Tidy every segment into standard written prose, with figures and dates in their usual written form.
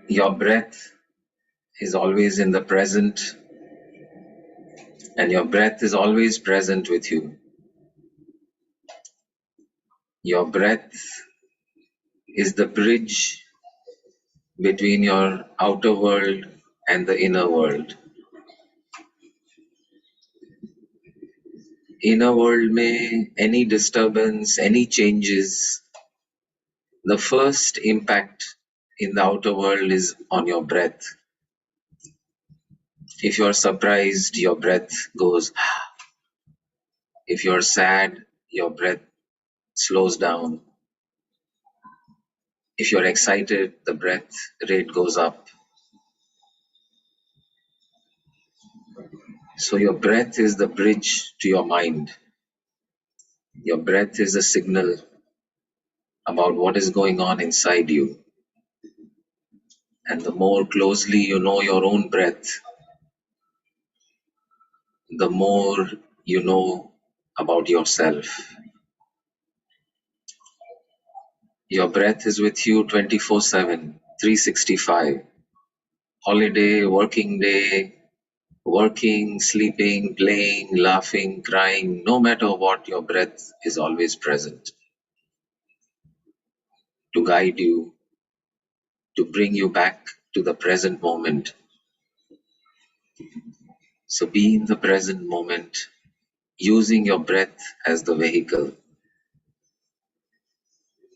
Your breath is always in the present, and your breath is always present with you. Your breath is the bridge between your outer world and the inner world. Inner world में any disturbance, any changes, the first impact in the outer world is on your breath. If you're surprised, your breath goes. If you're sad, your breath slows down. If you're excited, the breath rate goes up. So your breath is the bridge to your mind. Your breath is a signal about what is going on inside you. And the more closely you know your own breath, the more you know about yourself. Your breath is with you 24/7, 365. Holiday, working day, working, sleeping, playing, laughing, crying, no matter what, your breath is always present to guide you, to bring you back to the present moment. So be in the present moment, using your breath as the vehicle.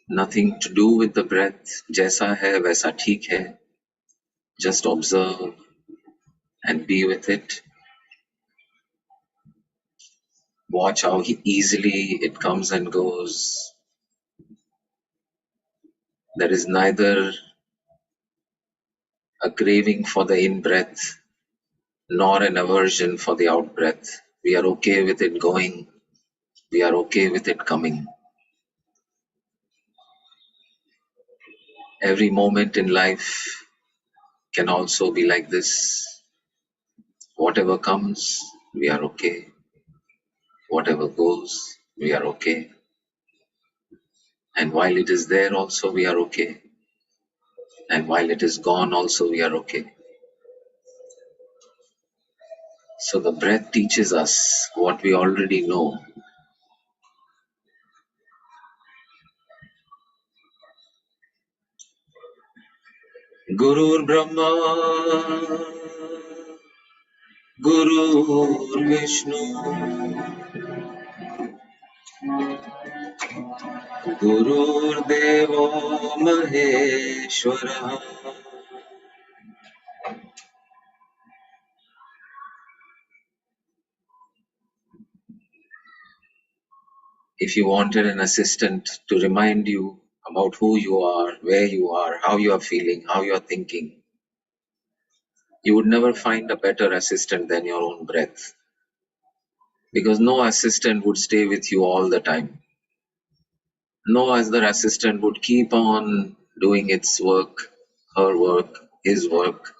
Nothing to do with the breath. Jaisa hai, waisa theek hai. Just observe and be with it. Watch how easily it comes and goes. There is neither a craving for the in-breath nor an aversion for the out-breath. We are okay with it going. We are okay with it coming. Every moment in life can also be like this. Whatever comes, we are okay. Whatever goes, we are okay. And while it is there also, we are okay. And while it is gone also, we are okay. So the breath teaches us what we already know. Gurur Brahma, Gurur Vishnu, Gurur Devo Maheshwara. If you wanted an assistant to remind you about who you are, where you are, how you are feeling, how you are thinking, you would never find a better assistant than your own breath. Because no assistant would stay with you all the time. No other assistant would keep on doing its work, her work, his work,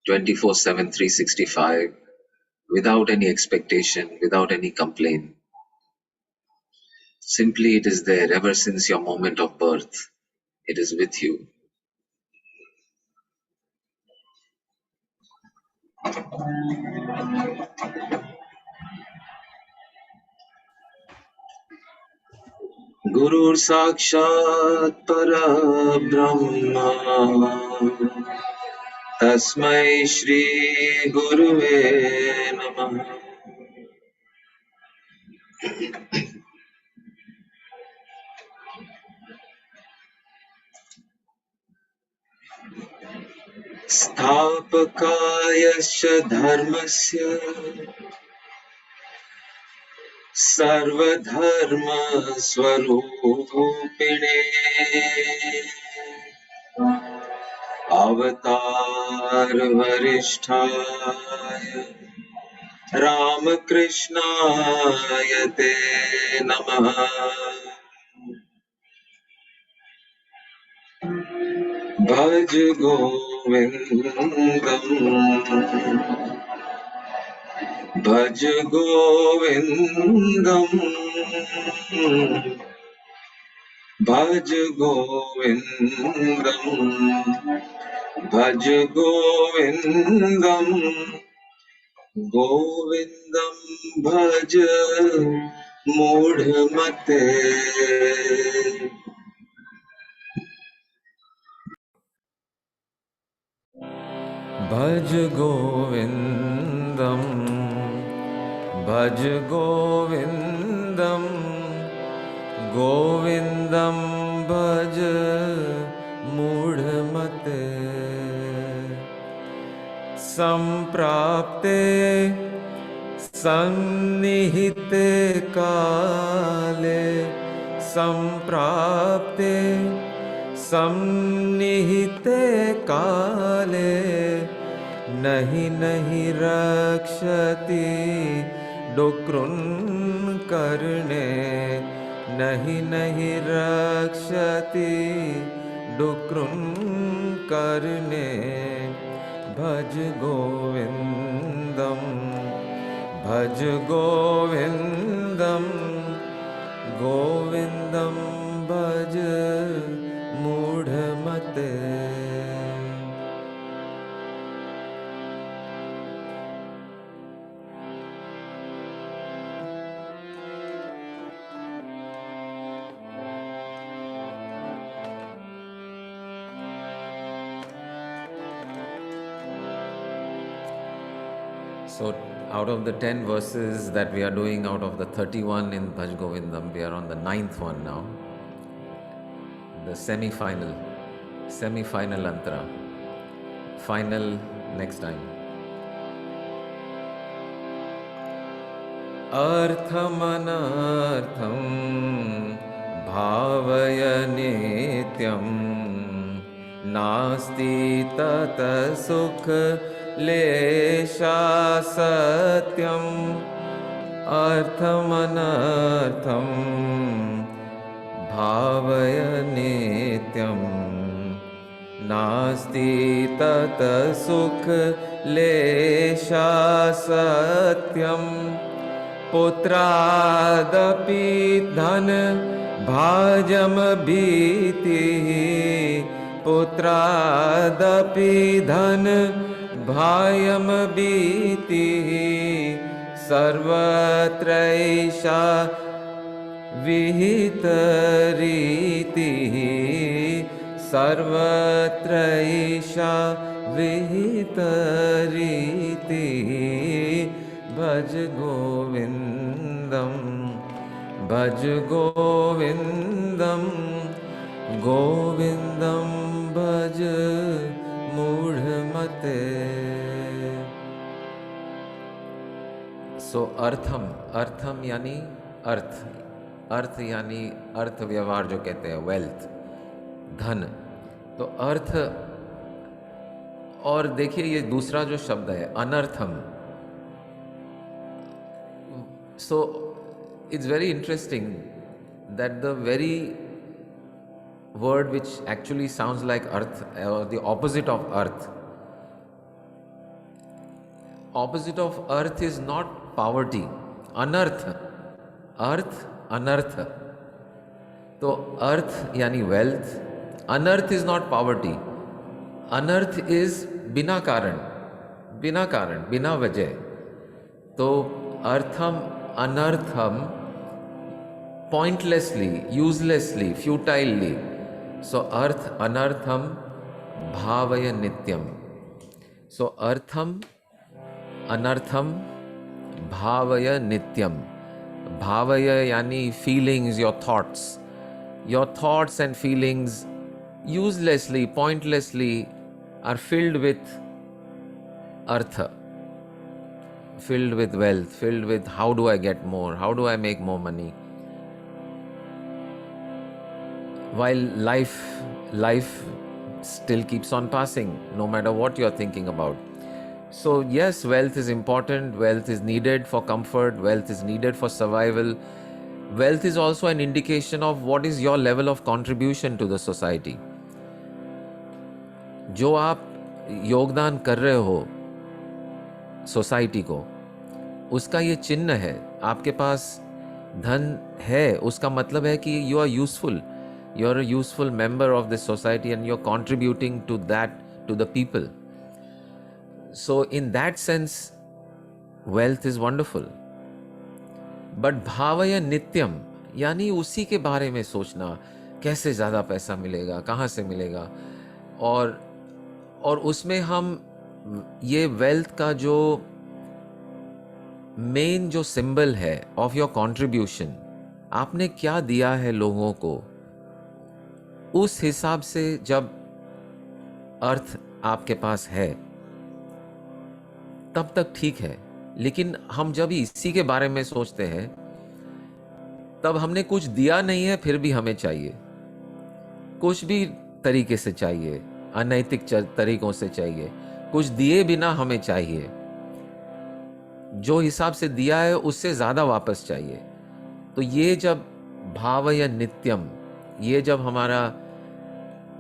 24/7, 365, without any expectation, without any complaint. Simply it is there ever since your moment of birth. It is with you. Gurur Sakshat Para Brahma Tasmai Shri Guruve Namah. Sthapakayasya dharmasya sarvadharma swarupine avatar varishtaya Ramakrishnaya te namaha. Bhaj Govindam, Bhaj Govindam, भज गोविंदम भज गोविंदम गोविंदम भज मूढ़मते। भज गोविंदम भज गोविंदम गोविंदम भज मूढ़मते। संप्राप्ते सन्निहिते काले संप्राप्ते सन्निहिते काले नहि नहि रक्षति डुक्रुन् कर्णे नहि नहि रक्षति डुक्रुन् कर्णे। भज गोविंदम भज गोविंदम गोविंदम भज मूढ़मते। So out of the 10 verses that we are doing, out of the 31 in Bhaj Govindam, we are on the 9th one now, the semi-final antara, final next time. Artham anartham bhavaya nityam नास्ति तत सुख लेशा सत्यम। अर्थमनर्थम भावय नित्यम नास्ति तत सुख लेशा सत्यम। पुत्रादपि धन भाजम भीतिः पुत्रादपि धन भायम भीतिः सर्वत्रैषा विहितरीतिः सर्वत्रैषा विहितरीतिः। भज गोविंदम भज गोविंदम गोविंदम भज मूढ़मते। सो अर्थम यानी अर्थ यानी अर्थ व्यवहार जो कहते हैं, वेल्थ, धन। तो अर्थ, और देखिए ये दूसरा जो शब्द है अनर्थम। So it's very interesting that the very word which actually sounds like earth, or the opposite of earth is not poverty. Anartha, earth, anartha. तो अर्थ यानी वेल्थ, अनर्थ इज नॉट पॉवर्टी, अनर्थ इज बिना कारण, बिना वजह। तो अर्थम अनर्थम पॉइंटलेसली, यूजलेसली, फ्यूटाइलली। सो अर्थ अनर्थम भावय नित्यम। सो अर्थम अनर्थम भावय नित्यम। भावय यानी feelings, your thoughts and feelings uselessly, pointlessly are filled with artha, filled with wealth, filled with how do I get more, how do I make more money, while life still keeps on passing no matter what you are thinking about. So yes, wealth is important, wealth is needed for comfort, wealth is needed for survival. Wealth is also an indication of what is your level of contribution to the society. जो आप योगदान कर रहे हो society को, उसका ये चिन्ह है। आपके पास धन है, उसका मतलब है कि you are useful, You're a useful member of this society and you're contributing to that, to the people. So in that sense, wealth is wonderful. But भावय नित्यम, यानी उसी के बारे में सोचना, कैसे ज़्यादा पैसा मिलेगा, कहाँ से मिलेगा, और उसमें हम ये वेल्थ का जो मेन जो सिंबल है ऑफ योर कंट्रीब्यूशन, आपने क्या दिया है लोगों को, उस हिसाब से जब अर्थ आपके पास है तब तक ठीक है. लेकिन हम जब इसी के बारे में सोचते हैं तब हमने कुछ दिया नहीं है फिर भी हमें चाहिए, कुछ भी तरीके से चाहिए, अनैतिक तरीकों से चाहिए, कुछ दिए बिना हमें चाहिए, जो हिसाब से दिया है उससे ज़्यादा वापस चाहिए. तो ये जब भाव या नित्यम, ये जब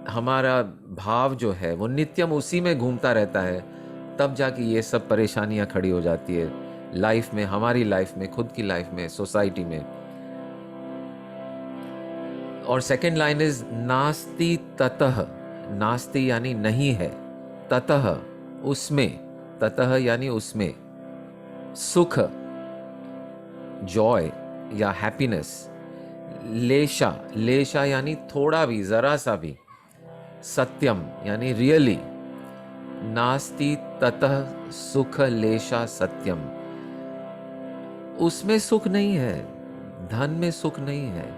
हमारा भाव जो है वो नित्यम उसी में घूमता रहता है, तब जाके ये सब परेशानियां खड़ी हो जाती है लाइफ में, हमारी लाइफ में, खुद की लाइफ में, सोसाइटी में. और सेकेंड लाइन इज नास्ति ततः, नास्ति यानी नहीं है, ततः उसमें, ततः यानी उसमें, सुख, जॉय या हैप्पीनेस, लेशा, लेशा यानी थोड़ा भी, जरा सा भी, सत्यम यानी रियली, नास्ति ततः सुख लेशा सत्यम, उसमें सुख नहीं है, धन में सुख नहीं है.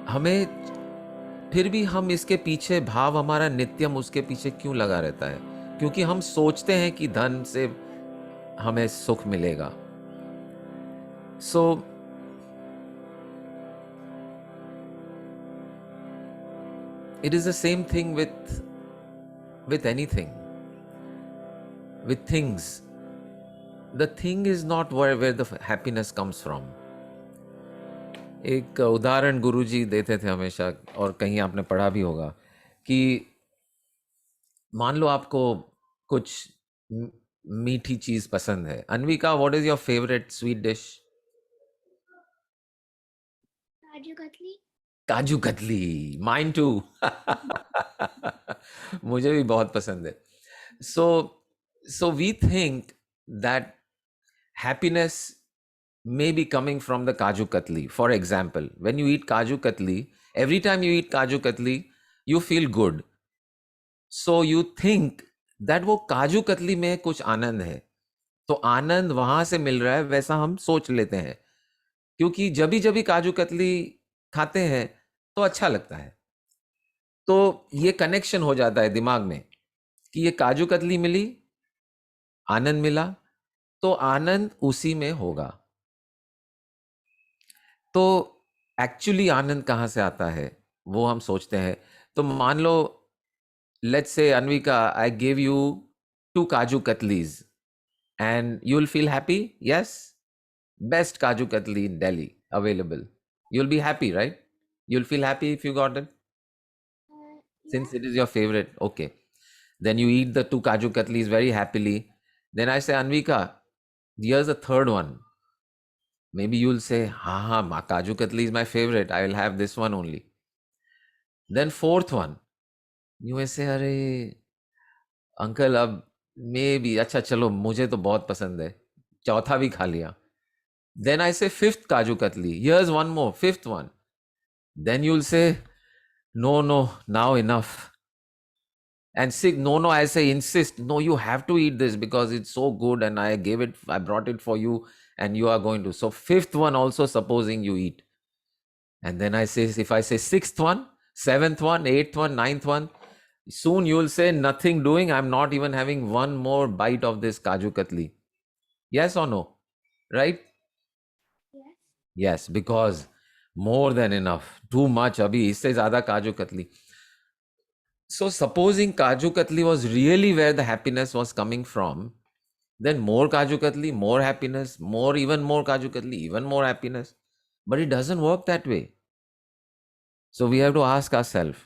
हमें फिर भी हम इसके पीछे, भाव हमारा नित्यम उसके पीछे क्यों लगा रहता है? क्योंकि हम सोचते हैं कि धन से हमें सुख मिलेगा. सो it is the same thing with anything, with things. The thing is not where the happiness comes from. एक उदाहरण गुरुजी देते थे हमेशा, और कहीं आपने पढ़ा भी होगा, कि मान लो आपको कुछ मीठी चीज पसंद है. Anvika, what is your favourite sweet dish? Kaju katli. Kaju katli, mine to. मुझे भी बहुत पसंद है. So we think that happiness may be coming from the kaju katli. For example, when you eat kaju katli, every time you eat kaju katli, you feel good. So you think that वो काजू कतली में कुछ आनंद है, तो आनंद वहां से मिल रहा है, वैसा हम सोच लेते हैं, क्योंकि जब भी काजू कतली खाते हैं तो अच्छा लगता है. तो ये कनेक्शन हो जाता है दिमाग में कि ये काजू कतली मिली, आनंद मिला, तो आनंद उसी में होगा. तो एक्चुअली आनंद कहाँ से आता है वो हम सोचते हैं. तो मान लो, let's say अनविका, I give you 2 काजू कतलीज and you'll feel happy. Yes, best kaju katli in Delhi available. You'll be happy, right? You'll feel happy if you got it, since it is your favorite. Okay, then you eat the 2 kaju katlis very happily. Then I say, Anvika, here's the third one. Maybe you'll say, ha, kaju katli is my favorite, I will have this one only. Then fourth one, you may say, अरे uncle, अब may be, अच्छा चलो मुझे तो बहुत पसंद है, चौथा भी खा लिया. Then I say fifth kaju katli, here's one more, fifth one. Then you'll say, no, now enough. And six, no, I say, insist, no, you have to eat this because it's so good and I brought it for you and you are going to. So fifth one also, supposing you eat. And then I say, if I say sixth one, seventh one, eighth one, ninth one, soon you'll say, nothing doing, I'm not even having one more bite of this kaju katli. Yes or no? Right? Yes. Yes, because more than enough, too much, abhi isse zyada kaju katli. So supposing kaju katli was really where the happiness was coming from, then more kaju katli, more happiness, even more kaju katli, even more happiness. But it doesn't work that way. So we have to ask ourselves,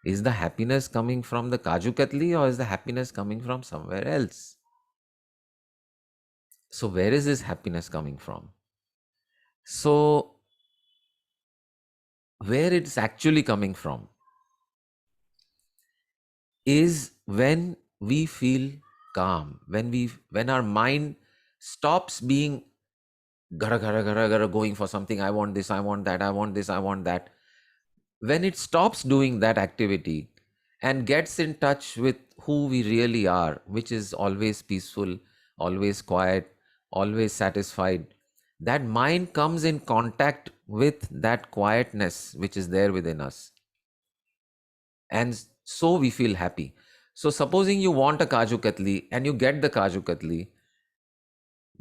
is the happiness coming from the kaju katli or is the happiness coming from somewhere else? So where is this happiness coming from? So where it's actually coming from is when we feel calm, when our mind stops being gara gara gara gara going for something. I want this, I want that, I want this, I want that. When it stops doing that activity and gets in touch with who we really are, which is always peaceful, always quiet, always satisfied, that mind comes in contact with that quietness which is there within us. And so we feel happy. So supposing you want a Kaju Katli and you get the Kaju Katli,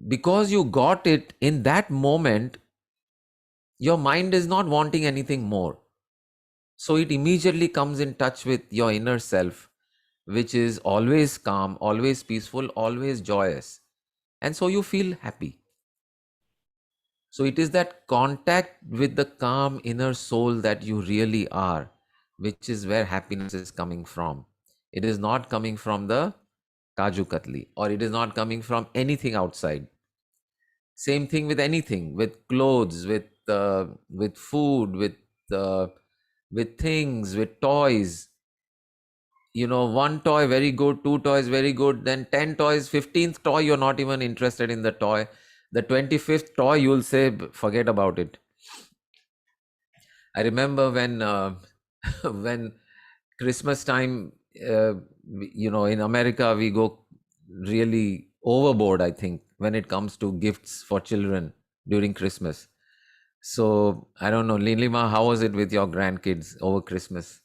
because you got it in that moment, your mind is not wanting anything more. So it immediately comes in touch with your inner self, which is always calm, always peaceful, always joyous. And so you feel happy. So it is that contact with the calm inner soul that you really are, which is where happiness is coming from. It is not coming from the Kaju Katli, or it is not coming from anything outside. Same thing with anything, with clothes, with food, with things, with toys. You know, one toy very good, two toys very good, then 10 toys, 15th toy you're not even interested in the toy. The 25th toy you'll say forget about it. I remember when when Christmas time, in America we go really overboard, I think, when it comes to gifts for children during Christmas. So I don't know, Lilima, how was it with your grandkids over Christmas?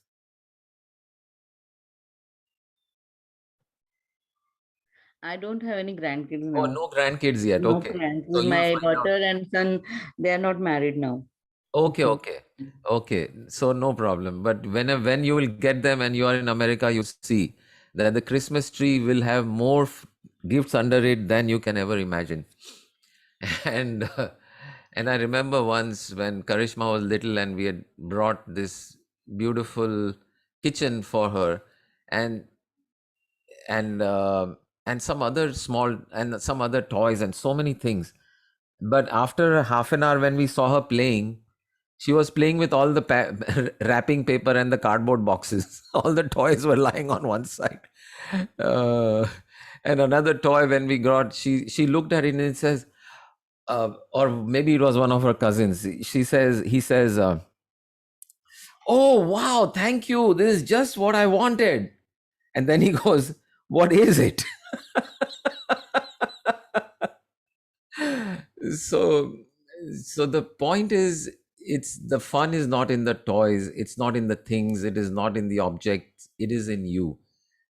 I don't have any grandkids Oh, now. no grandkids yet. No Okay. grandkids. So you'll My find out. daughter and son, they are not married now. Okay. So no problem. But when you will get them and you are in America, you see that the Christmas tree will have more gifts under it than you can ever imagine. And and I remember once when Karishma was little and we had brought this beautiful kitchen for her, and and uh, and some other small and some other toys and so many things. But after half an hour, when we saw her playing, she was playing with all the wrapping paper and the cardboard boxes. All the toys were lying on one side. Uh, and another toy, when we got, she looked at it and says, or maybe it was one of her cousins. He says, "Oh wow, thank you. This is just what I wanted." And then he goes, "What is it?" so so the point is, it's the fun is not in the toys, it's not in the things, it is not in the objects, it is in you.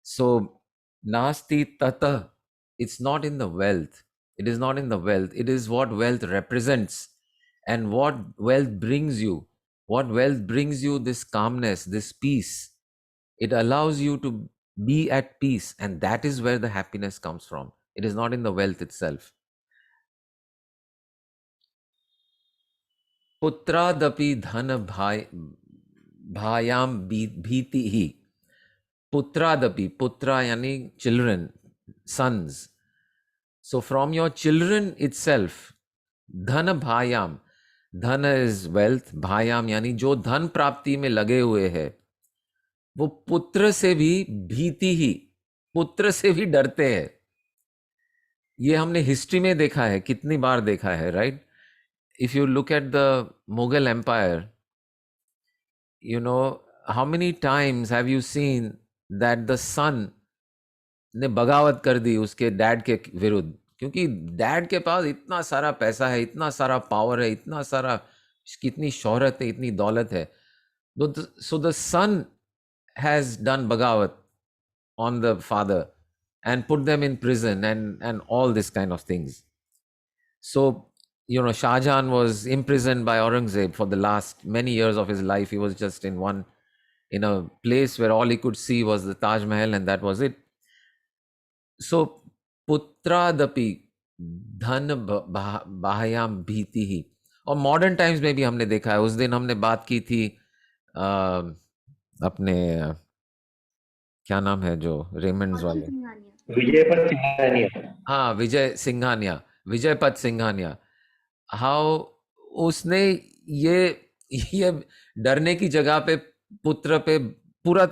So nasti tata, it's not in the wealth, it is not in the wealth, it is what wealth represents. And what wealth brings you, this calmness, this peace. It allows you to be at peace, and that is where the happiness comes from. It is not in the wealth itself. पुत्रादपि धन भायाम भीति ही. Putradapi, putra yani children, sons. So from your children itself, dhana bhayam, dhana is wealth, bhayam yani जो धन प्राप्ति में लगे हुए हैं, वो पुत्र से भी भीति ही, पुत्र से भी डरते हैं. ये हमने हिस्ट्री में देखा है, कितनी बार देखा है, right? If you look at the Mughal Empire, you know, how many times have you seen that the son ने बगावत कर दी उसके डैड के विरुद्ध, क्योंकि डैड के पास इतना सारा पैसा है, इतना सारा पावर है, इतना सारा, कितनी शोहरत है, इतनी दौलत है. So the son has done bagawat on the father and put them in prison and all this kind of things. So, you know, Shah Jahan was imprisoned by Aurangzeb for the last many years of his life. He was just in a place where all he could see was the Taj Mahal, and that was it. So, putradapi dhan bahayam bhiti hi. और modern times में भी हमने देखा है. उस दिन हमने बात की थी अपने क्या नाम है जो रेमंड्स वाले, विजयपत सिंघानिया. हाँ, विजयपत सिंघानिया. हाउ उसने ये डरने की जगह पे पुत्र पे पूरा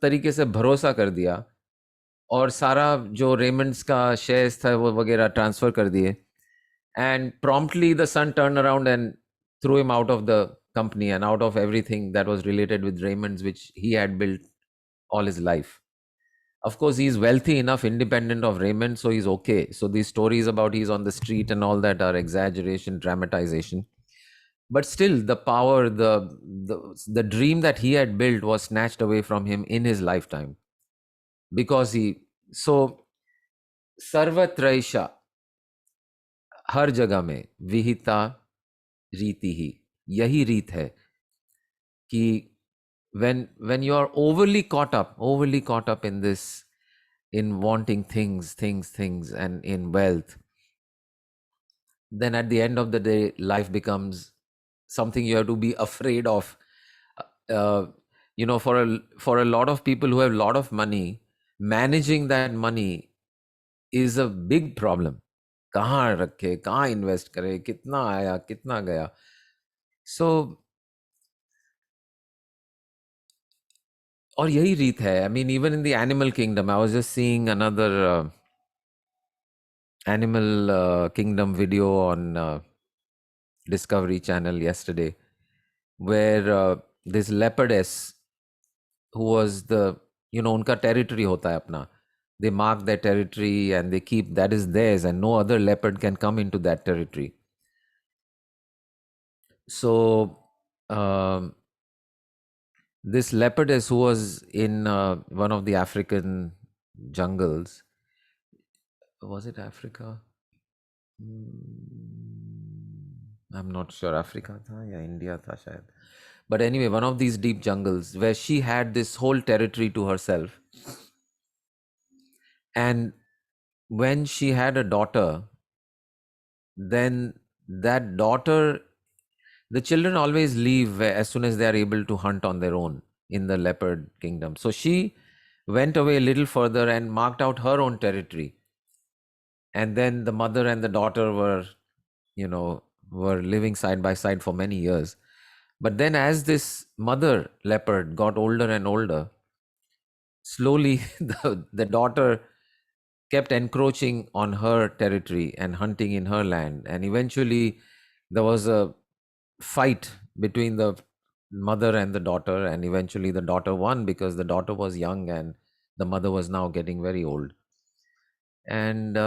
तरीके से भरोसा कर दिया और सारा जो रेमंड्स का शेयर्स था वो वगैरह ट्रांसफर कर दिए. And promptly the son turned around and threw him out of the company and out of everything that was related with Raymond's, which he had built all his life. Of course, he's wealthy enough, independent of Raymond, so he's okay. So these stories about he's on the street and all that are exaggeration, dramatization. But still, the power, the dream that he had built was snatched away from him in his lifetime because he. So sarvatraisha, हर जगह में विहिता रीति ही, यही रीत है कि when you are overly caught up in this, in wanting things and in wealth, then at the end of the day life becomes something you have to be afraid of. uh, for a lot of people who have a lot of money, managing that money is a big problem. कहाँ रखे, कहाँ invest करे, कितना आया कितना गया. So और यही रीत है. I mean, even in the animal kingdom, I was just seeing another animal kingdom video on Discovery Channel yesterday, where this leopardess, who was the, उनका territory होता है अपना. They mark their territory and they keep that is theirs, and no other leopard can come into that territory. So this leopardess, who was in one of the African jungles, was it Africa? I'm not sure. Africa tha ya India tha shayad. But anyway, one of these deep jungles where she had this whole territory to herself. And when she had a daughter, then that daughter, the children always leave as soon as they are able to hunt on their own in the leopard kingdom. So she went away a little further and marked out her own territory. And then the mother and the daughter were living side by side for many years. But then as this mother leopard got older and older, slowly the daughter kept encroaching on her territory and hunting in her land. And eventually there was a fight between the mother and the daughter, and eventually the daughter won because the daughter was young and the mother was now getting very old. And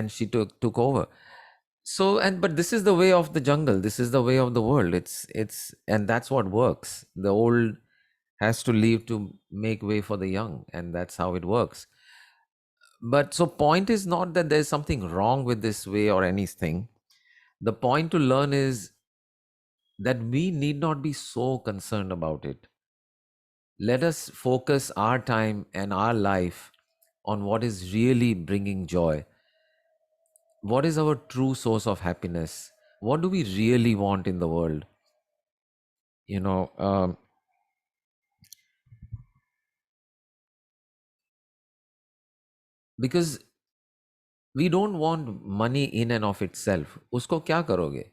she took over. So, but this is the way of the jungle, this is the way of the world. It's and that's what works. The old has to leave to make way for the young, and that's how it works. But so point is not that there's something wrong with this way or anything. The point to learn is that we need not be so concerned about it. Let us focus our time and our life on what is really bringing joy. What is our true source of happiness? What do we really want in the world? Because we don't want money in and of itself. Usko kya karoge?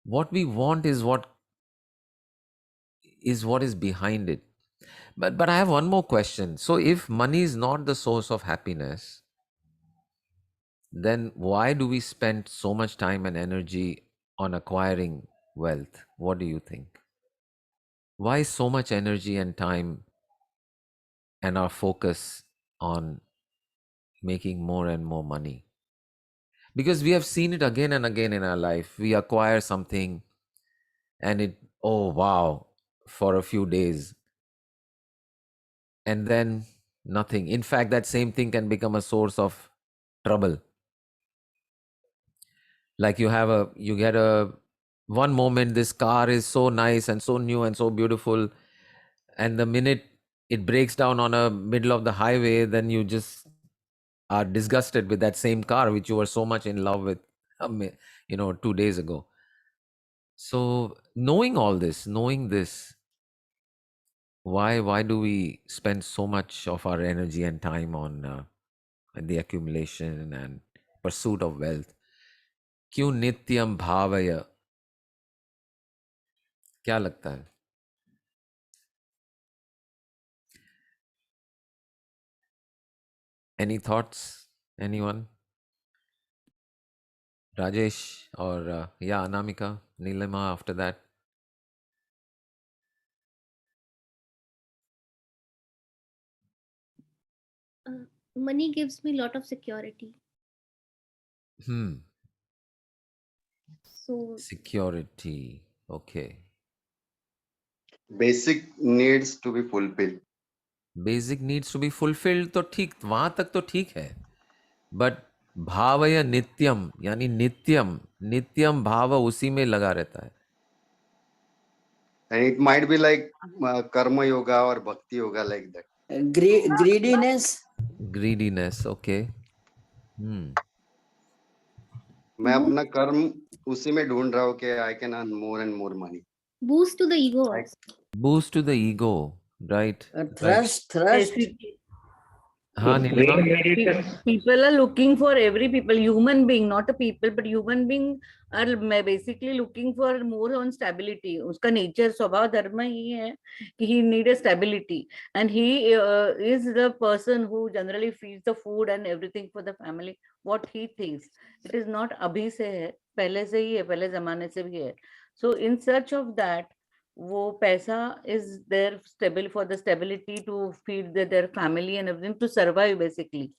What we want is what is behind it. But I have one more question. So if money is not the source of happiness, then why do we spend so much time and energy on acquiring wealth? What do you think? Why so much energy and time and our focus on making more and more money? Because we have seen it again and again in our life. We acquire something and it, oh wow, for a few days. And then nothing. In fact, that same thing can become a source of trouble. Like you get a one moment, this car is so nice and so new and so beautiful, and the minute it breaks down on a middle of the highway, then you just are disgusted with that same car which you were so much in love with 2 days ago. So knowing all this, knowing this, why do we spend so much of our energy and time on the accumulation and pursuit of wealth? Kyun nityam bhavaya क्या लगता है? Any thoughts? Anyone? Rajesh or yeah, Anamika, Nilima after that. Money gives me lot of security. So Security. Okay. Basic needs to be fulfilled. Basic needs to be fulfilled तो ठीक, वहां तक तो ठीक है. But भावय नित्यम, यानी नित्यम नित्यम भाव उसी में लगा रहता है. And it might be like karma yoga or bhakti yoga, like that. Greediness. Greediness. Okay. मैं अपना कर्म उसी में ढूंढ रहा हूँ कि I can earn more and more money. boost to the ego Right. also. Boost to the ego. Right. Thrust. हाँ, Nilima. People are looking for every people, human being, not a people, but human being are basically looking for more on stability. उसका nature स्वभाव धर्म ही है कि he need a stability, and he is the person who generally feeds the food and everything for the family. What he thinks, it is not अभी से है, पहले से ही है, पहले जमाने से भी है. So in search of that, वो पैसा is there stable for the stability to feed their family and everything, to survive basically.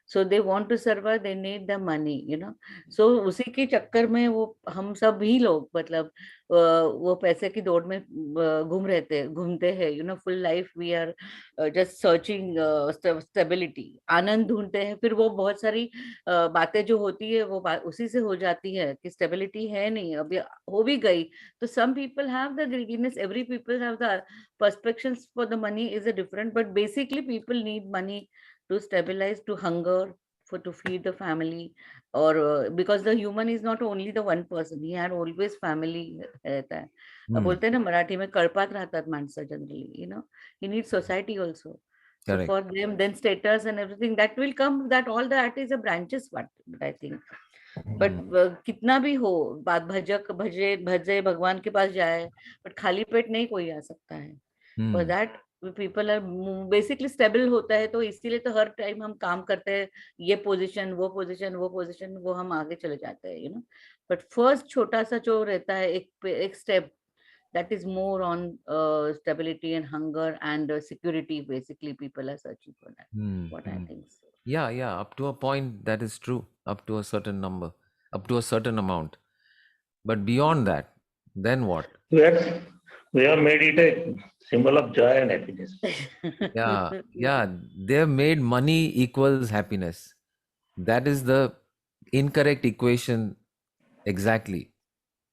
So they want to survive, they need the money, you know. So उसी के चक्कर में वो हम सब ही लोग मतलब वो पैसे की दौड़ में घूमते हैं, you know. Full life we are just searching stability, आनंद ढूंढते हैं. फिर वो बहुत सारी बातें जो होती है वो उसी से हो जाती है कि stability है नहीं, अभी हो भी गई तो some people have the greediness, every people have the perspectives for the money is a different, but basically people need money to stabilize, to hunger, for to feed the family, or because the human is not only the one person, he had always family रहता है. बोलते हैं ना मराठी में कळपात राहतात माणसं generally, you know. He needs society also. So Correct. for them, then status and everything that will come, that all that is a branches what I think. But कितना भी हो, बात भजे भगवान के पास जाए, but खाली पेट नहीं कोई आ सकता है. For that people are basically stable होता है, तो इसीलिए तो हर टाइम हम काम करते हैं, ये पोजीशन वो हम आगे चले जाते हैं, you know. But first छोटा सा जो रहता है एक step, that is more on stability and hunger and security. Basically people are searching for that. What I think so. Yeah, up to a point that is true, up to a certain number, up to a certain amount. But beyond that, then what? We have made it a symbol of joy and happiness. Yeah, they have made money equals happiness. That is the incorrect equation. Exactly.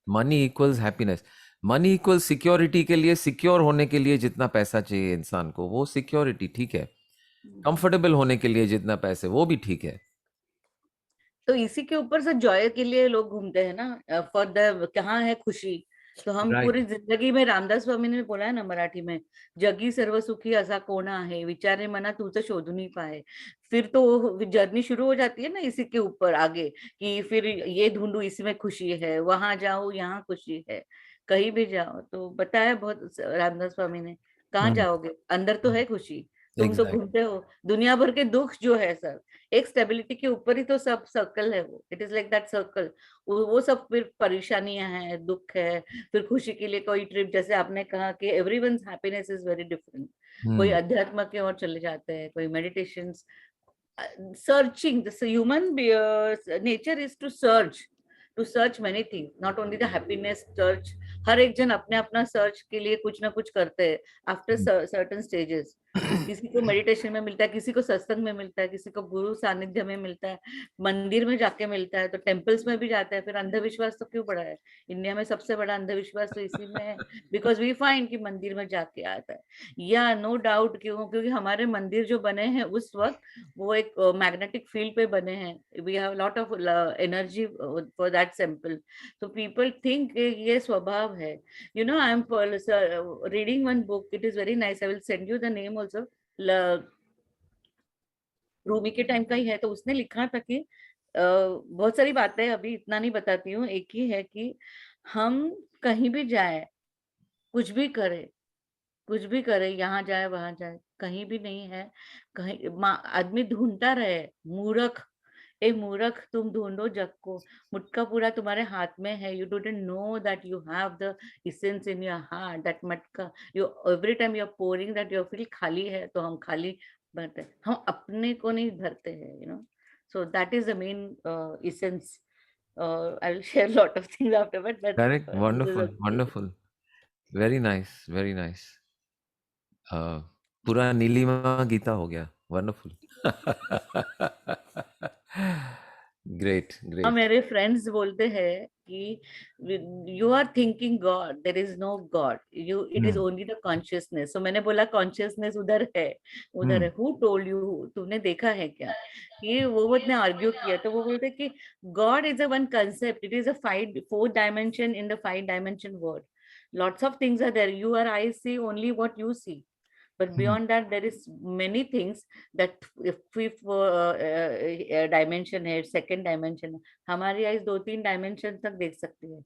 Money equals happiness. Money equals security के लिए, secure होने के लिए जितना पैसा चाहिए इंसान को, वो security ठीक है. Comfortable होने के लिए जितना पैसे, वो भी ठीक है. तो इसी के ऊपर से जॉय के लिए लोग घूमते हैं ना, फॉर द कहाँ है खुशी. तो हम पूरी जिंदगी में, रामदास स्वामी ने बोला है ना मराठी में, जगी सर्व सुखी असा कोण आहे, विचारे मना तुझं शोधून ही पाहे. फिर तो जर्नी शुरू हो जाती है ना इसी के ऊपर आगे, कि फिर ये ढूंढू, इसमें खुशी है, वहां जाओ यहाँ खुशी है, कहीं भी जाओ. तो बताया बहुत रामदास स्वामी ने, कहाँ जाओगे, अंदर तो है खुशी, तुम तो घूमते हो. दुनिया भर के दुख जो है सर, एक स्टेबिलिटी के ऊपर ही तो सब सर्कल है वो. It is like that circle. वो सब फिर परेशानियां हैं, दुख है, फिर खुशी के लिए कोई ट्रिप, जैसे आपने कहा कि everyone's happiness is very different. कोई अध्यात्म के ओर चले जाते हैं, कोई meditation, searching. The human nature is to search many things, not only the happiness search. हर एक जन अपने अपना सर्च के लिए कुछ ना कुछ करते हैं आफ्टर सर्टेन स्टेजेस. किसी को मेडिटेशन में मिलता है, किसी को सत्संग में मिलता है, किसी को गुरु सानिध्य में मिलता है, मंदिर में जाके मिलता है, तो टेम्पल्स में भी जाते हैं. फिर अंधविश्वास तो क्यों बड़ा है इंडिया में? सबसे बड़ा अंधविश्वास तो इसी में है, बिकॉज वी फाइंड कि मंदिर में जाके आता है. या नो डाउट, क्योंकि हमारे मंदिर जो बने हैं उस वक्त वो एक मैग्नेटिक फील्ड पे बने हैं. We have lot of energy for that simple. तो पीपल थिंक ये स्वभाव है. You know, I'm reading one book. It is very nice. I will send you the name also. Rumi के टाइम का ही है. तो उसने लिखा था कि बहुत सारी बातें, अभी इतना नहीं बताती हूँ. एक ही है कि हम कहीं भी जाए, कुछ भी करे, कुछ भी करे, यहाँ जाए वहां जाए, कहीं भी नहीं है। कहीं आदमी ढूंढता रहे, मूर्ख, ए मूर्ख, तुम ढूंढो जग को, मुटका पूरा तुम्हारे हाथ में है। You don't know that you have the essence in your heart, that matka you every time you are pouring that your feel खाली है, तो हम खाली भरते, हम अपने को नहीं भरते हैं, you know. So that is the main essence. I will share a lot of things afterward, but Correct. this is Wonderful. okay. Wonderful. Very nice. Very nice. पूरा नीलिमा गीता हो गया. Wonderful. Great. हाँ, Great. मेरे फ्रेंड्स बोलते हैं कि you are thinking God, there is no God, you it is only the consciousness. So मैंने बोला कॉन्शियसनेस उधर है, उधर है। हु टोल्ड यू, तुमने देखा है क्या? ये वो ने आर्ग्यू किया, तो वो बोलते कि God is a one concept, it is a 4 dimension in the 5 dimension world. Lots of things are there, you are I see only what you see, but beyond that there is many things that if fifth dimension है, second dimension है, हमारी eyes 2-3 dimension तक देख सकती है।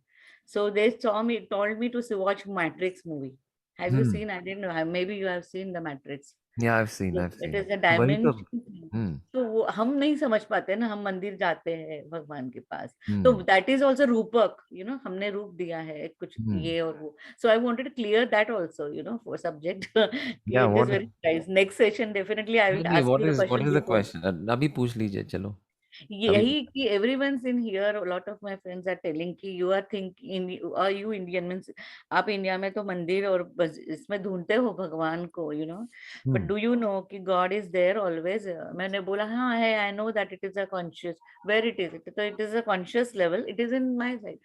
So they told me to watch Matrix movie. Have you seen? I didn't know, maybe you have seen the Matrix. Yeah, I've seen. It is a वही तो. dimension. तो वो हम नहीं समझ पाते ना, हम मंदिर जाते हैं भगवान के पास, तो दैट इज ऑल्सो रूपक, यू नो, हमने रूप दिया है कुछ ये और वो। So I wanted to clear that also, you know, for subject. Yeah, it is what very nice. Next session definitely I will ask you the what question is the before. question? अभी पूछ लीजिए, चलो. यही कि everyone's in here, lot of my friends are telling कि you are thinking, are you Indian, means आप India में तो मंदिर और बस इसमें ढूंढते हो भगवान को, you know, but do you know कि गॉड इज देयर ऑलवेज? मैंने बोला हाँ है, I know that it is a conscious, where it is, तो it is a conscious level, it is in my side.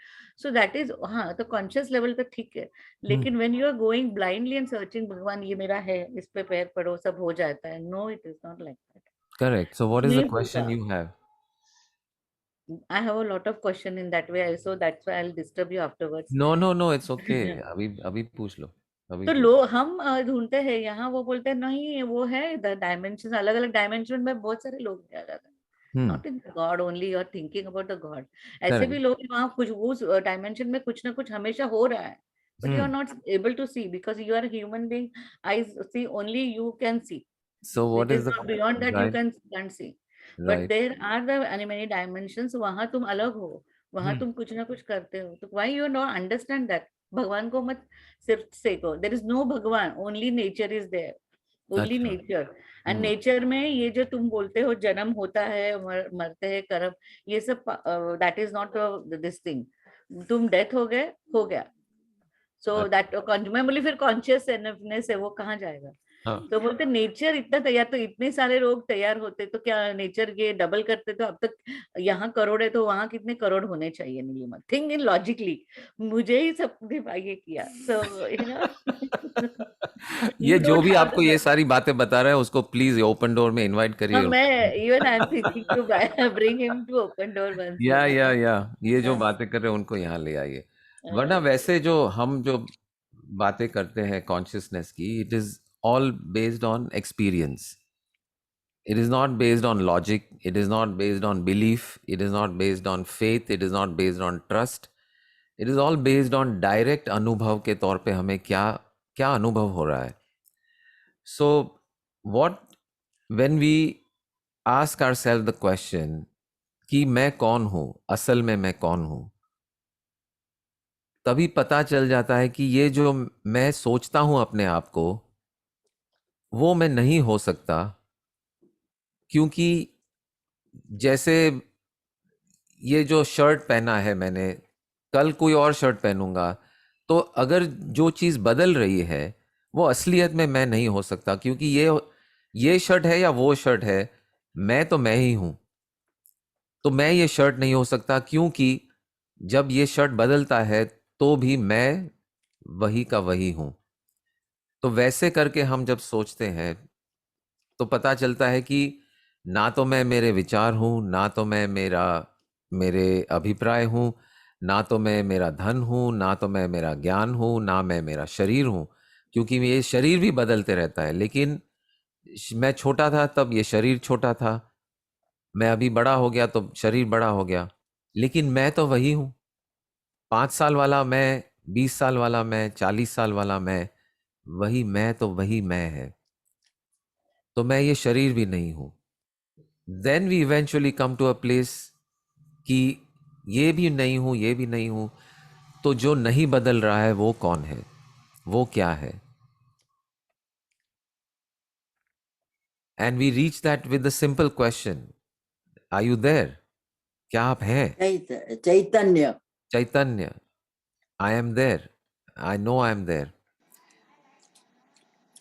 So that is, हाँ, तो conscious level तो ठीक है, लेकिन when you are going blindly and searching भगवान ये मेरा है, इस पे पैर पड़ो, सब हो जाता है, no, it is not like that. Correct. So what is the नहीं question होता। you have? I have a lot of question in that way, so that's why I'll disturb you afterwards. No, it's okay. अभी पूछ लो. तो लोग हम ढूंढते हैं यहाँ, वो बोलते हैं नहीं वो है द डायमेंशन, अलग अलग डायमेंशन में बहुत सारे लोग आ जाते हैं, not in God only, you are thinking about the God. ऐसे भी लोग वहाँ कुछ उस डायमेंशन में कुछ ना कुछ हमेशा हो रहा है, but you are not able to see because you are human being, I see only, you can see, So what it is is the not beyond that you right? Can see, but Right. There are the many dimensions, वहां तुम अलग हो, वहां तुम कुछ ना कुछ करते हो, तो why you not understand that? भगवान को मत सिर्फ सेको, देयर इज नो भगवान, only nature is there, only अच्छा. नेचर। एंड नेचर में ये जो तुम बोलते हो जन्म होता है, मरते हैं, कर्म, ये सब that is not this thing, तुम डेथ हो गया। सो दैट मैं बोली फिर कॉन्शियसनेस है वो कहाँ जाएगा? तो बोलते नेचर इतना तैयार, तो इतने सारे लोग तैयार होते तो क्या नेचर ये डबल करते, तो अब तक यहाँ करोड़ है तो वहां कितने करोड़ होने चाहिए? नीलिमा, थिंक इन लॉजिकली, मुझे ही सब ये किया, सो यू नो। ये जो भी आपको ये सारी बातें बता रहा है उसको प्लीज ओपन डोर में इनवाइट करिए. मैं even I am thinking to bring him to open door once. या ये जो बातें कर रहे हैं उनको यहाँ ले आइए. वरना वैसे जो हम जो बातें करते हैं कॉन्शियसनेस की, it is all based on experience. It is not based on logic. It is not based on belief. It is not based on faith. It is not based on trust. It is all based on direct अनुभव के तौर पे हमें क्या क्या अनुभव हो रहा है. So when we ask ourselves the question कि मैं कौन हूँ, असल में मैं कौन हूँ, तभी पता चल जाता है कि ये जो मैं सोचता हूँ अपने आप को, वो मैं नहीं हो सकता, क्योंकि जैसे ये जो शर्ट पहना है मैंने, कल कोई और शर्ट पहनूंगा, तो अगर जो चीज़ बदल रही है वो असलियत में मैं नहीं हो सकता, क्योंकि ये शर्ट है या वो शर्ट है, मैं तो मैं ही हूँ. तो मैं ये शर्ट नहीं हो सकता, क्योंकि जब ये शर्ट बदलता है तो भी मैं वही का वही हूँ. तो वैसे करके हम जब सोचते हैं तो पता चलता है कि ना तो मैं मेरे विचार हूँ, ना तो मैं मेरे अभिप्राय हूँ, ना तो मैं मेरा धन हूँ, ना तो मैं मेरा ज्ञान हूँ, ना मैं मेरा शरीर हूँ, क्योंकि ये शरीर भी बदलते रहता है. लेकिन मैं छोटा था तब ये शरीर छोटा था, मैं अभी बड़ा हो गया तो शरीर बड़ा हो गया, लेकिन मैं तो वही हूँ. 5 साल वाला मैं 20 साल वाला मैं, 40 साल वाला मैं, वही मैं तो वही मैं है, तो मैं ये शरीर भी नहीं हूं. Then we eventually come to a place कि ये भी नहीं हूं, ये भी नहीं हूं, तो जो नहीं बदल रहा है वो कौन है, वो क्या है? And we reach that with the simple question, are you there? क्या आप हैं? Chaitanya. Chaitanya, I am there, I know I am there.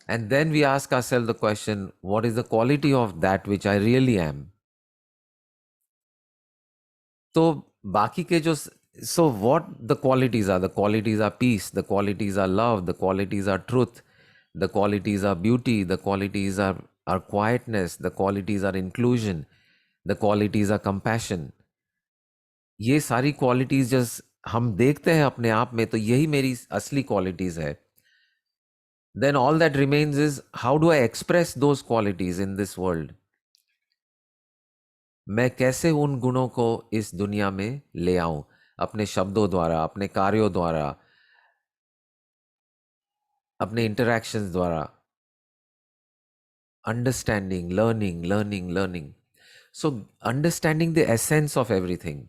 And then we ask ourselves the question, what is the quality of that which I really am? तो बाकी के जो, so what the qualities are? The qualities are peace, the qualities are love, the qualities are truth, the qualities are beauty, the qualities are quietness, the qualities are inclusion, the qualities are compassion. ये सारी qualities just हम देखते हैं अपने आप में, तो यही मेरी असली qualities है. Then all that remains is, how do I express those qualities in this world? मैं कैसे उन गुणों को इस दुनिया में ले आऊं, अपने शब्दों द्वारा, अपने कार्यों द्वारा, अपने इंटरैक्शंस द्वारा. Understanding, learning, learning, learning. So understanding the essence of everything.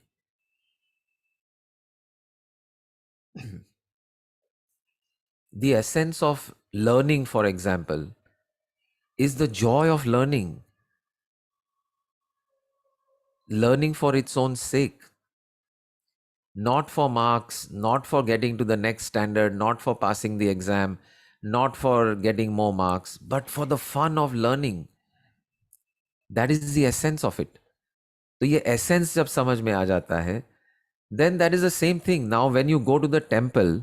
The essence of learning, for example, is the joy of learning. Learning for its own sake. Not for marks, not for getting to the next standard, not for passing the exam, not for getting more marks, but for the fun of learning. That is the essence of it. तो ये essence जब समझ में आ जाता है, then that is the same thing. Now when you go to the temple,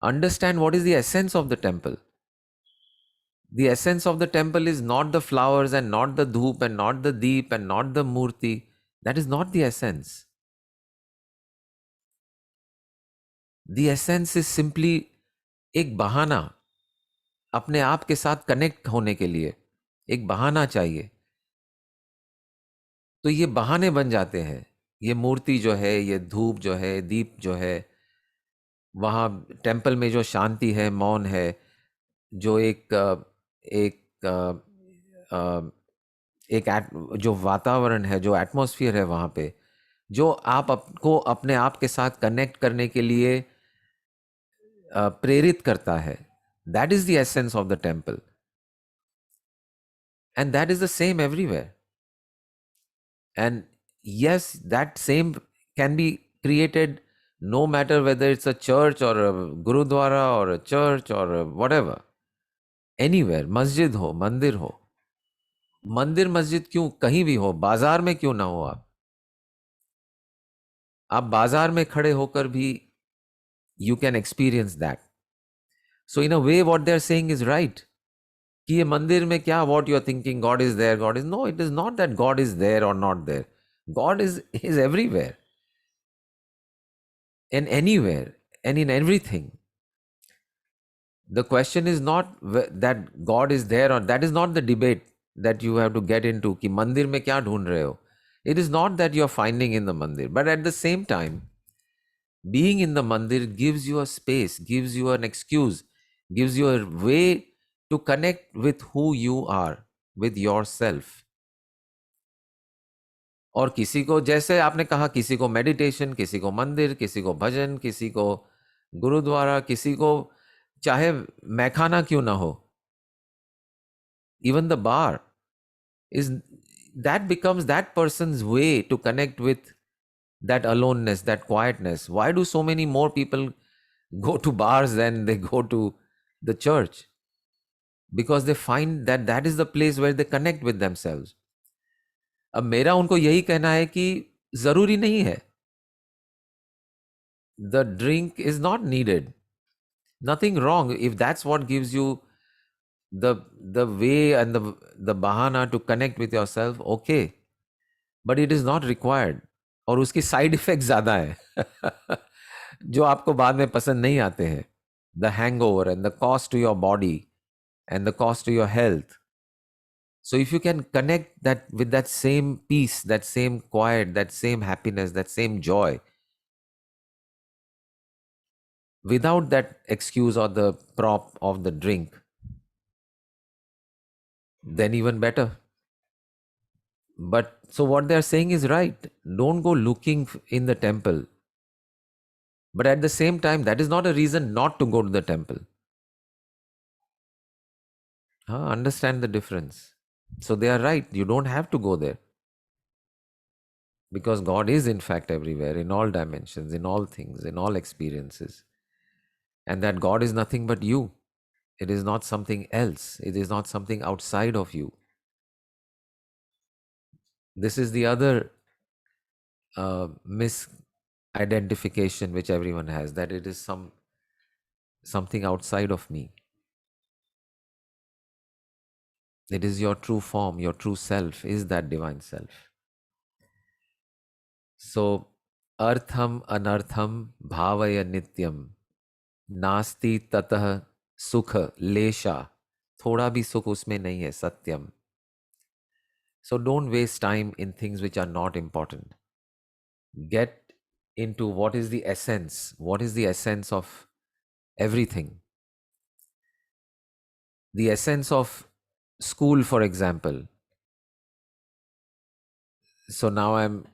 understand what is the essence of the temple. The essence of the temple is not the flowers and not the dhoop and not the deep and not the murti. That is not the essence. The essence is simply एक बहाना अपने आप के साथ connect होने के लिए. एक बहाना चाहिए, तो ये बहाने बन जाते हैं. ये मूर्ति जो है, ये धूप जो है, दीप जो है, वहाँ टेम्पल में जो शांति है, मौन है, जो एक जो वातावरण है, जो एटमॉस्फेयर है वहाँ पे, जो आपको अपने आप के साथ कनेक्ट करने के लिए प्रेरित करता है, that is the essence of the temple. And that is the same everywhere. And yes, that same can be created no matter whether it's a church or a gurudwara or a church or whatever. Anywhere, masjid ho, mandir ho. मंदिर मस्जिद क्यों, कहीं भी हो, बाजार में क्यों ना हो, आप बाजार में खड़े होकर भी you can experience that. So in a way what they are saying is right. कि ये मंदिर में क्या, what you are thinking God is there, God is, no, it is not that God is there or not there. God is everywhere and anywhere and in everything. The question is not that God is there, or that is not the debate that you have to get into कि मंदिर में क्या ढूंढ रहे हो. It is not that you are finding in the mandir, but at the same time, being in the mandir gives you a space, gives you an excuse, gives you a way to connect with who you are, with yourself. और किसी को, जैसे आपने कहा, किसी को meditation, किसी को मंदिर, किसी को भजन, किसी को गुरुद्वारा, किसी को चाहे मैखाना क्यों ना हो, even the bar is, that becomes that person's way to connect with that aloneness, that quietness. Why do so many more people go to bars than they go to the church? Because they find that that is the place where they connect with themselves. अब मेरा उनको यही कहना है कि जरूरी नहीं है. The drink is not needed. Nothing wrong if that's what gives you the way and the bahana to connect with yourself. Okay, but it is not required. और उसकी साइड इफेक्ट ज्यादा है जो आपको बाद में पसंद नहीं आते हैं. The hangover and the cost to your body and the cost to your health. So if you can connect that with that same peace, that same quiet, that same happiness, that same joy, without that excuse or the prop of the drink, then even better. But so what they're saying is right. Don't go looking in the temple. But at the same time, that is not a reason not to go to the temple. Understand the difference. So they are right. You don't have to go there. Because God is in fact everywhere, in all dimensions, in all things, in all experiences. And that God is nothing but you. It is not something else. It is not something outside of you. This is the other misidentification which everyone has, that it is something outside of me. It is your true form, your true self is that divine self. So, artham anartham bhavaya nityam नास्ति ततः सुख लेशा, थोड़ा भी सुख उसमें नहीं है, सत्यम. So don't waste time in things which are not important. Get into what is the essence. What is the essence of everything? The essence of school, for example. So now I'm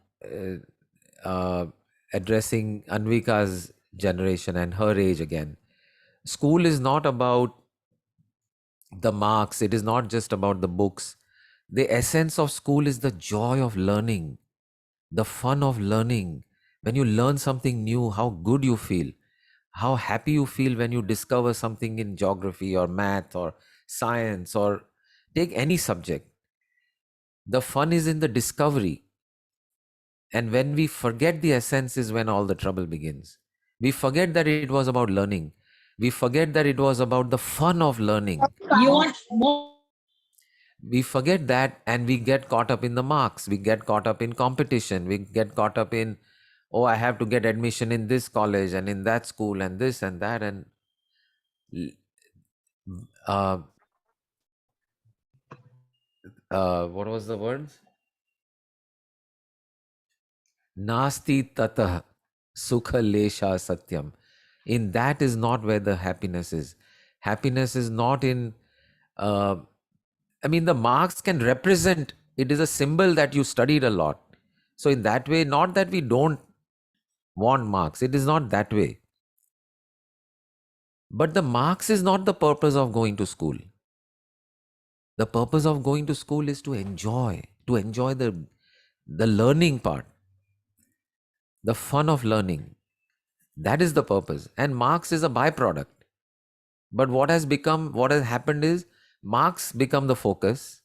addressing Anvika's generation and her age again. School is not about the marks, it is not just about the books. The essence of school is the joy of learning, the fun of learning. When you learn something new, how good you feel, how happy you feel when you discover something in geography or math or science or take any subject. The fun is in the discovery. And when we forget the essence is when all the trouble begins. We forget that it was about learning. We forget that it was about the fun of learning. You want more? We forget that and we get caught up in the marks. We get caught up in competition. We get caught up in, oh, I have to get admission in this college and in that school and this and that. And what was the word? Nasti tatah sukha lesha satyam. In that is not where the happiness is. Happiness is not in, the marks can represent, it is a symbol that you studied a lot. So in that way, not that we don't want marks, it is not that way. But the marks is not the purpose of going to school. The purpose of going to school is to enjoy the learning part, the fun of learning. That is the purpose. And marks is a byproduct. But what has happened is marks become the focus.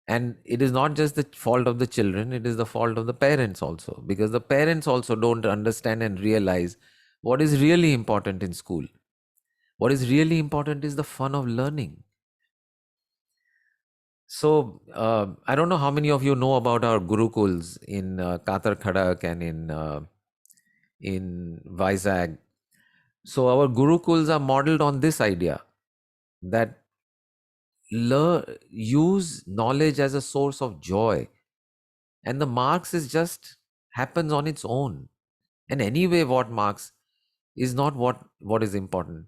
And it is not just the fault of the children, it is the fault of the parents also. Because the parents also don't understand and realize what is really important in school. What is really important is the fun of learning. So, I don't know how many of you know about our Gurukuls in Katar Khadak and in Vizag. So, our Gurukuls are modeled on this idea that use knowledge as a source of joy. And the marks is just happens on its own. And anyway, what marks is not what is important.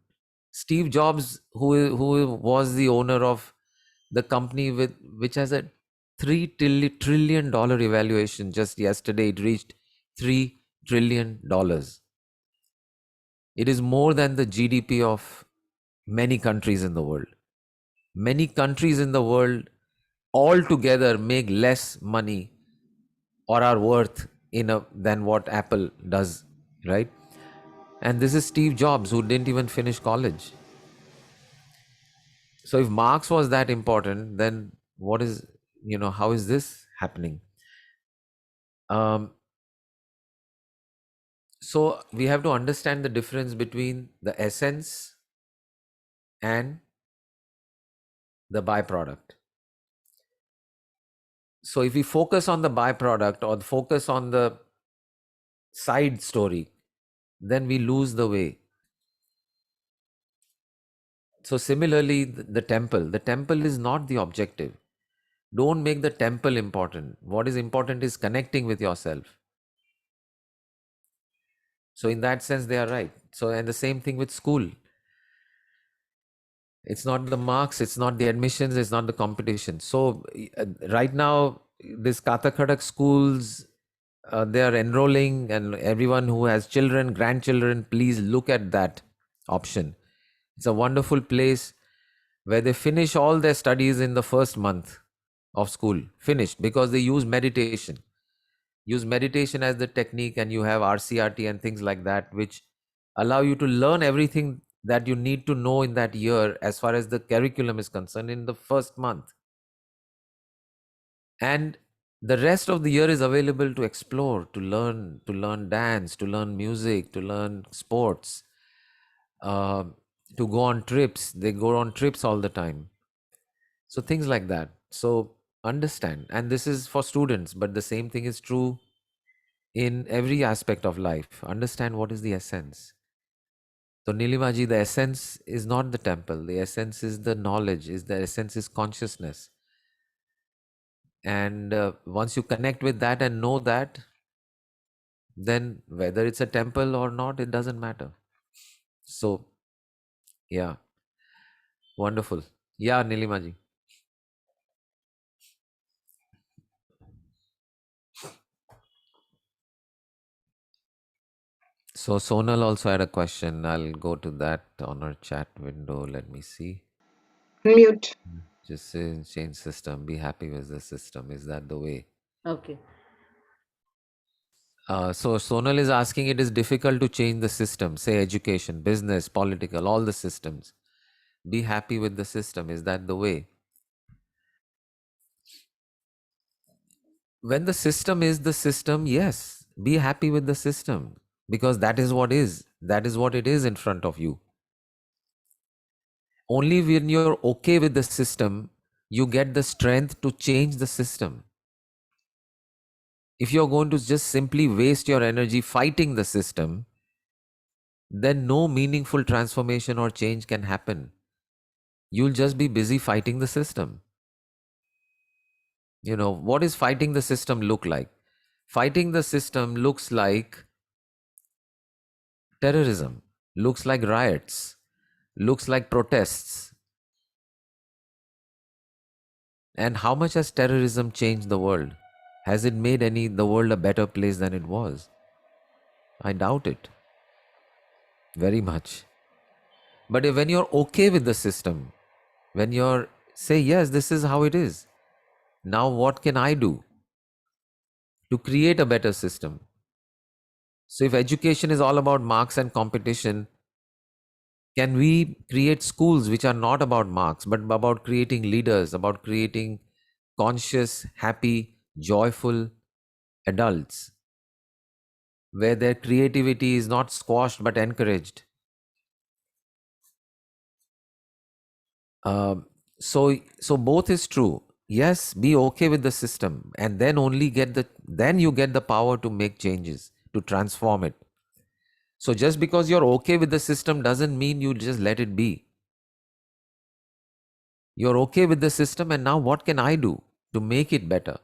Steve Jobs, who was the owner of the company which has a $3 trillion evaluation, just yesterday it reached $3 trillion. It is more than the GDP of many countries in the world. Many countries in the world altogether make less money or are worth than what Apple does, right? And this is Steve Jobs, who didn't even finish college. So if Marx was that important, then what is, how is this happening? So we have to understand the difference between the essence and the byproduct. So if we focus on the byproduct or focus on the side story, then we lose the way. So similarly, the temple is not the objective. Don't make the temple important. What is important is connecting with yourself. So in that sense, they are right. So, and the same thing with school. It's not the marks, it's not the admissions, it's not the competition. So right now, this Kathak schools, they are enrolling, and everyone who has children, grandchildren, please look at that option. It's a wonderful place where they finish all their studies in the first month of school, finished, because they use meditation. Use meditation as the technique, and you have RCRT and things like that, which allow you to learn everything that you need to know in that year as far as the curriculum is concerned in the first month. And the rest of the year is available to explore, to learn dance, to learn music, to learn sports, uh, to go on trips. They go on trips all the time. So things like that. So understand, and this is for students, but the same thing is true in every aspect of life. Understand what is the essence. So Nilimaji, the essence is not the temple. The essence is the knowledge. Is the essence is consciousness. And once you connect with that and know that, then whether it's a temple or not, it doesn't matter. So, yeah, wonderful. Yeah, Nilimaji. So Sonal also had a question. I'll go to that on our chat window. Let me see. Mute. Just say change system. Be happy with the system. Is that the way? Okay. So Sonal is asking, it is difficult to change the system, say education, business, political, all the systems. Be happy with the system. Is that the way? When the system is the system, yes, be happy with the system, because that is what is. That is what it is in front of you. Only when you're okay with the system, you get the strength to change the system. If you're going to just simply waste your energy fighting the system, then no meaningful transformation or change can happen. You'll just be busy fighting the system. You know, what is fighting the system look like? Fighting the system looks like terrorism, looks like riots, looks like protests. And how much has terrorism changed the world? Has it made the world a better place than it was? I doubt it. Very much. But when you're okay with the system, when you're say, yes, this is how it is. Now what can I do to create a better system? So if education is all about marks and competition, can we create schools which are not about marks, but about creating leaders, about creating conscious, happy, joyful adults, where their creativity is not squashed but encouraged? So both is true. Yes, be okay with the system, and then then you get the power to make changes, to transform it. So just because you're okay with the system doesn't mean you just let it be. You're okay with the system, and now what can I do to make it better?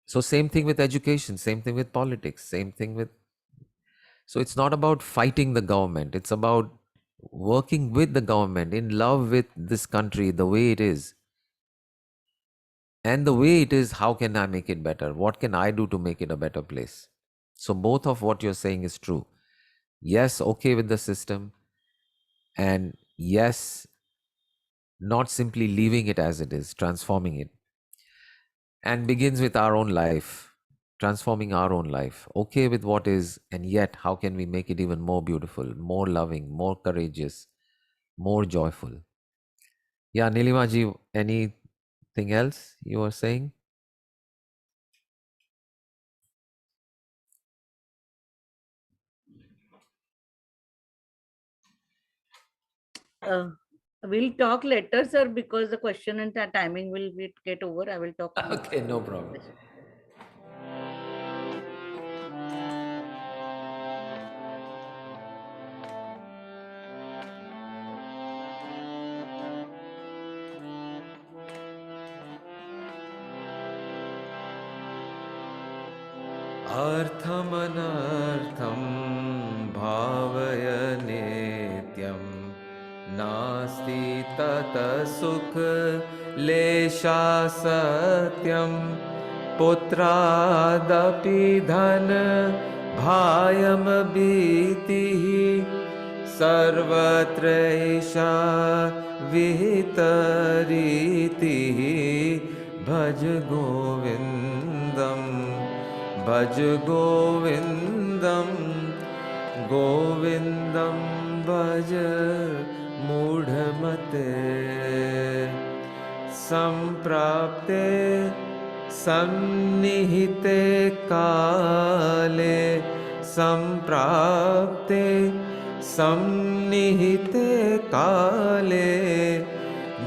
So same thing with education, same thing with politics, same thing with. So it's not about fighting the government. It's about working with the government, in love with this country the way it is. And the way it is, how can I make it better? What can I do to make it a better place? So both of what you're saying is true. Yes, okay with the system. And yes, not simply leaving it as it is, transforming it. And begins with our own life, transforming our own life. Okay with what is, and yet how can we make it even more beautiful, more loving, more courageous, more joyful? Yeah, Nilimaji, anything else you were saying? Uh, we'll talk later, sir, because the question and the timing will get over. I will talk. Okay, no problem. अर्थमनर्थं भावय नित्यं नास्ति ततः सुख लेशा सत्यं पुत्रादपि धन भायम भीतिः सर्वत्रैषा विहितरीतिः भज गोविन्दं भज गोविन्दं गोविन्दं भज मूढमते सम्प्राप्ते सन्निहिते काले सम्प्राप्ते सन्निहिते काले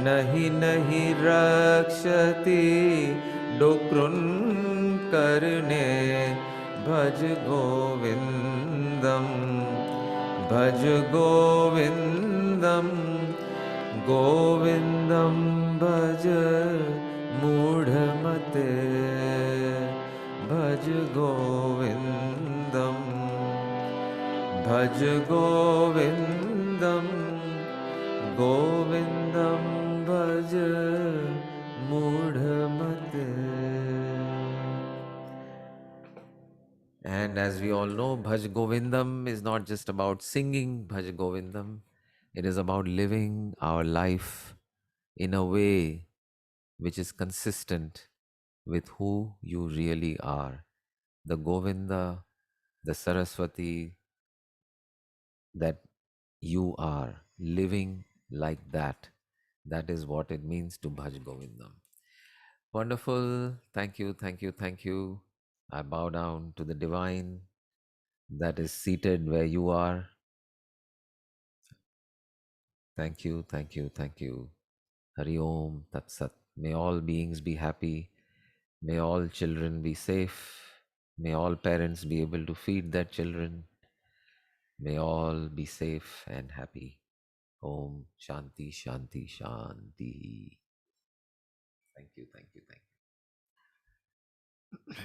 नहि नहि रक्षति डुक्रुन् कर्णे भज गोविन्दं भज गोविन्दं गोविन्दं भज मूढमते भज गोविन्दं भज गोविन्दं गोविन्दं भज मूढमते. And as we all know, Bhaj Govindam is not just about singing Bhaj Govindam. It is about living our life in a way which is consistent with who you really are. The Govinda, the Saraswati that you are, living like that. That is what it means to Bhaj Govindam. Wonderful. Thank you, thank you, thank you. I bow down to the divine that is seated where you are. Thank you, thank you, thank you. Hari Om Tat Sat. May all beings be happy. May all children be safe. May all parents be able to feed their children. May all be safe and happy. Om Shanti, Shanti, Shanti. Thank you, thank you, thank you.